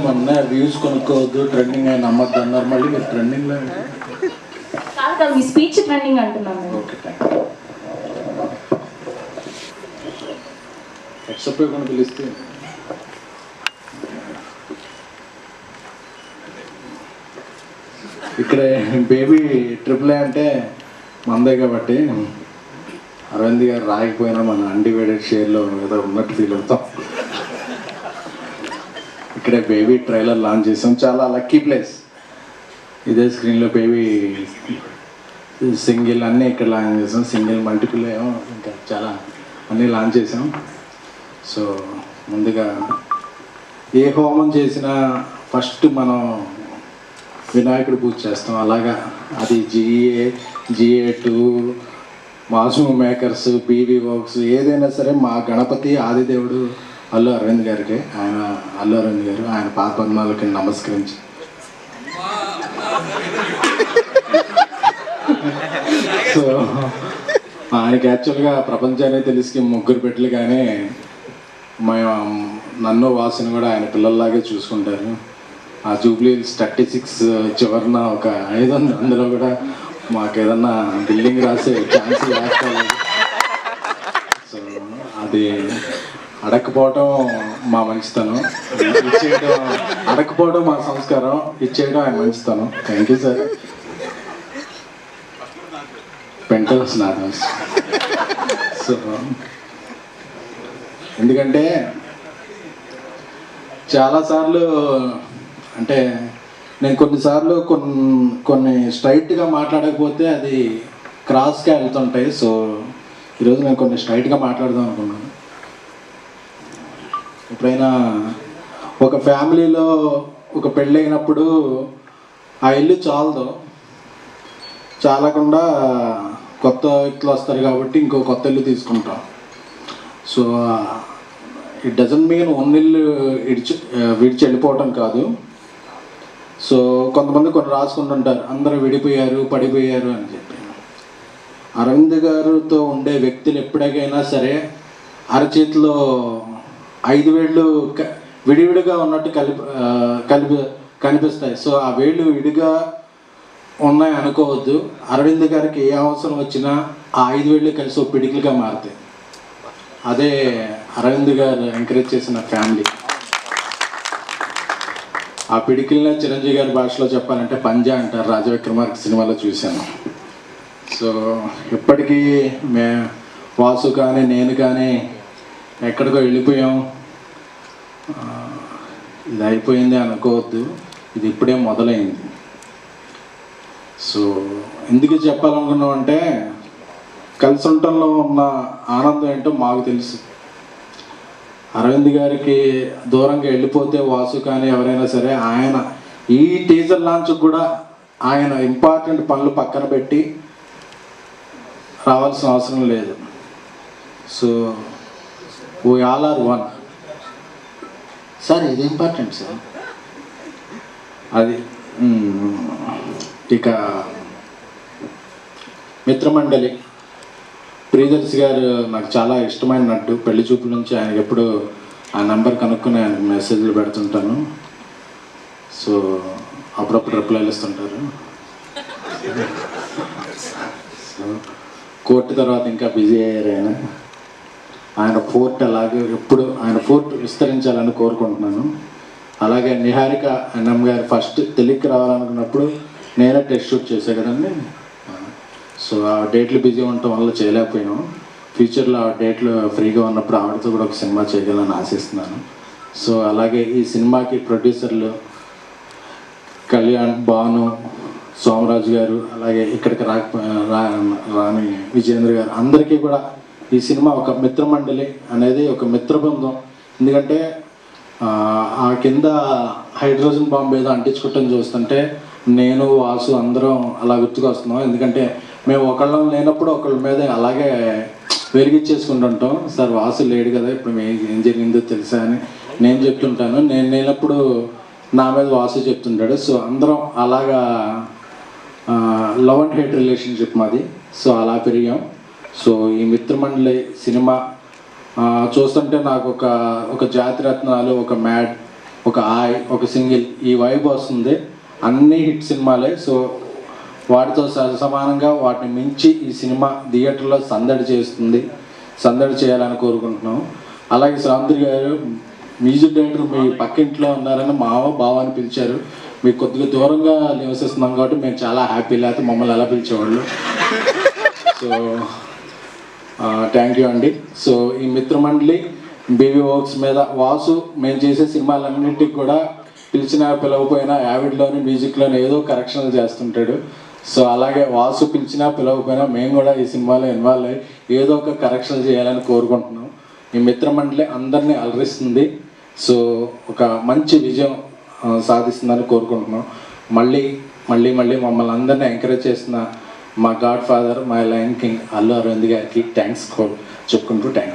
మొన్న views కొనుక్కోవద్దు trending అయిన నమ్మద్దు అన్నారు, మళ్ళీ మీరు ట్రెండింగ్లో కాదు మీ స్పీచ్ ట్రెండింగ్ అంటున్నాను. ఓకే ఎక్సెప్ట్ కొన్ని పిలిస్తే ఇక్కడ బేబీ ట్రిపుల్ ఏ అంటే మందే కాబట్టి అరవింద్ గారు రాకపోయినా మన అన్డివైడెడ్ షేర్లో ఏదో ఉన్నట్టు ఫీల్ అవుతాం. ఇక్కడే బేబీ ట్రైలర్ లాంచ్ చేసాం, చాలా లక్కీ ప్లేస్. ఇదే స్క్రీన్లో బేబీ సింగిల్ అన్నీ ఇక్కడ లాంచ్ చేసాం, సింగిల్ మల్టిపుల్ ఏమో ఇంకా చాలా అన్నీ లాంచ్ చేసాం. సో ముందుగా ఏ హోమం చేసినా ఫస్ట్ మనం వినాయకుడు పూజ చేస్తాం. అలాగా అది GA2 Masoom makers, BV works ఏదైనా సరే మా గణపతి ఆదిదేవుడు అల్లు అరవింద్ గారికి, ఆయన అల్లు అరవింద్ గారు ఆయన పాదపద్మాలకి నమస్కరించి సో ఆయనకి యాక్చువల్గా ప్రపంచాన్ని తెలిసి ముగ్గురు బిడ్డలు, కానీ నన్ను వాసుని కూడా ఆయన పిల్లల్లాగే చూసుకుంటారు. ఆ జూబ్లీహిల్స్ 36 చివరిన ఒక 500 అందులో కూడా మాకు ఏదన్నా బిల్డింగ్ రాసే ఛాన్స్ వేస్తాను. సో అది అడగకపోవడం మా మంచితనం, ఇచ్చేయడం అడగకపోవడం మా సంస్కారం, ఇచ్చేయడం ఆయన మంచితనం. Thank you sir. పెంటల్స్ నాది. సో ఎందుకంటే చాలాసార్లు అంటే నేను కొన్నిసార్లు కొన్ని స్ట్రైట్గా మాట్లాడకపోతే అది క్రాస్గా వెళ్తుంటాయి. సో ఈరోజు నేను కొన్ని స్ట్రైట్గా మాట్లాడదాం అనుకున్నాను. ఎప్పుడైనా ఒక ఫ్యామిలీలో ఒక పెళ్ళి అయినప్పుడు ఆ ఇల్లు చాలకుండా కొత్త వ్యక్తులు వస్తారు కాబట్టి ఇంకో కొత్త ఇల్లు తీసుకుంటాం. సో ఇట్ డజంట్ మీన్ ఇల్లు విడిచి వెళ్ళిపోవటం కాదు. సో కొంతమంది కొన్ని రాసుకుంటుంటారు అందరూ విడిపోయారు, పడిపోయారు అని చెప్పి. అరవింద్ గారితో ఉండే వ్యక్తులు ఎప్పటికైనా సరే అరచేతిలో 5 వేళ్ళు విడివిడిగా ఉన్నట్టు కనిపిస్తాయి. సో ఆ వేళ్ళు విడిగా ఉన్నాయి అనుకోవద్దు. అరవింద్ గారికి ఏ అవసరం వచ్చినా ఆ 5 వేళ్ళు కలిసి ఒక పిడికిలుగా మారుతాయి. అదే అరవింద్ గారు ఎంకరేజ్ చేసిన ఫ్యామిలీ. ఆ పిడికిల్ని చిరంజీవి గారి భాషలో చెప్పాలంటే పంజా అంటారు, రాజా విక్రమార్క సినిమాలో చూశాను. సో ఇప్పటికీ వాసు కానీ నేను కానీ ఎక్కడికో వెళ్ళిపోయాం, ఇది అయిపోయింది అనుకోవద్దు, ఇది ఇప్పుడే మొదలైంది. సో ఎందుకు చెప్పాలనుకున్నాం అంటే కలిసి ఉండటంలో ఉన్న ఆనందం ఏంటో మాకు తెలుసు. అరవింద్ గారికి దూరంగా వెళ్ళిపోతే వాసు కానీ ఎవరైనా సరే ఆయన ఈ టీజర్ లాంచ్ కూడా ఆయన ఇంపార్టెంట్ పనులు పక్కన పెట్టి రావాల్సిన అవసరం లేదు. So we all are one. Sir ఇది ఇంపార్టెంట్ సార్. అది ఇక మిత్రమండలి ప్రియదర్శి గారు నాకు చాలా ఇష్టమైన నటు. పెళ్లి చూపుల నుంచి ఆయనకి ఎప్పుడు ఆ నెంబర్ కనుక్కొని ఆయనకు మెసేజ్లు పెడుతుంటాను. సో అప్పుడప్పుడు రిప్లైలు ఇస్తుంటారు. సో కోర్టు తర్వాత ఇంకా బిజీ అయ్యారు ఆయన ఫోర్ట్ అలాగే ఎప్పుడు ఆయన ఫోర్ట్ విస్తరించాలని కోరుకుంటున్నాను. అలాగే నిహారిక అన్నం గారు ఫస్ట్ తెలుగుకి రావాలనుకున్నప్పుడు నేనే టెస్ట్ షూట్ చేశాను కదండి. సో ఆ డేట్లు బిజీ ఉండటం వల్ల చేయలేకపోయాను. ఫ్యూచర్లో ఆ డేట్లు ఫ్రీగా ఉన్నప్పుడు ఆవిడతో కూడా ఒక సినిమా చేయగలని ఆశిస్తున్నాను. సో అలాగే ఈ సినిమాకి ప్రొడ్యూసర్లు కళ్యాణ్, భాను, సోమరాజు గారు, అలాగే ఇక్కడికి రాని విజేంద్ర గారు, అందరికీ కూడా ఈ సినిమా ఒక మిత్రమండలి అనేది ఒక మిత్ర బృందం. ఎందుకంటే ఆ కింద హైడ్రోజన్ బాంబు ఏదో అంటించుకోవటం చూస్తుంటే నేను వాసు అందరం అలా గుర్తుకొస్తున్నాం. ఎందుకంటే మేము ఒకళ్ళం లేనప్పుడు ఒకళ్ళ మీద అలాగే వెలిగించేసుకుంటుంటాం. సార్ వాసు లేడు కదా, ఇప్పుడు ఏం జరిగిందో తెలుసా అని నేను చెప్తుంటాను, నేను లేనప్పుడు నా మీద వాసు చెప్తుంటాడు. సో అందరం అలాగా లవ్ అండ్ హేట్ రిలేషన్షిప్ మాది. సో అలా పెరిగాం. సో ఈ మిత్రమండలి సినిమా చూస్తుంటే నాకు ఒక జాతిరత్నాలు, ఒక మ్యాడ్, ఒక సింగిల్ ఈ వైబ్ వస్తుంది. అన్ని హిట్ సినిమాలే. సో వాటితో సమానంగా వాటిని మించి ఈ సినిమా థియేటర్లో సందడి చేయాలని కోరుకుంటున్నాం. అలాగే శ్రావంతి గారు మ్యూజిక్ డైరెక్టర్ మీ పక్కింట్లో ఉన్నారని బావ అని పిలిచారు. మీకు కొద్దిగా దూరంగా నివసిస్తున్నాం కాబట్టి మేము చాలా హ్యాపీ. లేకపోతే మమ్మల్ని ఎలా పిలిచేవాళ్ళు. సో థ్యాంక్ యూ అండి. సో ఈ మిత్రమండలి బేబీ వర్క్స్ మీద వాసు మేము చేసే సినిమాలన్నింటికి కూడా పిలిచినా పిలవకపోయినా యావిడ్లోని మ్యూజిక్లోని ఏదో కరెక్షన్లు చేస్తుంటాడు. సో అలాగే వాసు పిలిచినా పిలవకపోయినా మేము కూడా ఈ సినిమాలో ఇన్వాల్వ్ అయ్యి ఏదో ఒక కరెక్షన్ చేయాలని కోరుకుంటున్నాం. ఈ మిత్రమండలి అందరినీ అలరిస్తుంది. సో ఒక మంచి విజయం సాధిస్తుందని కోరుకుంటున్నాం. మళ్ళీ మమ్మల్ని అందరినీ ఎంకరేజ్ చేసిన మా godfather, my lion king Allu Aravind గారికి థ్యాంక్స్ చెప్పుకుంటూ థ్యాంక్ యూ.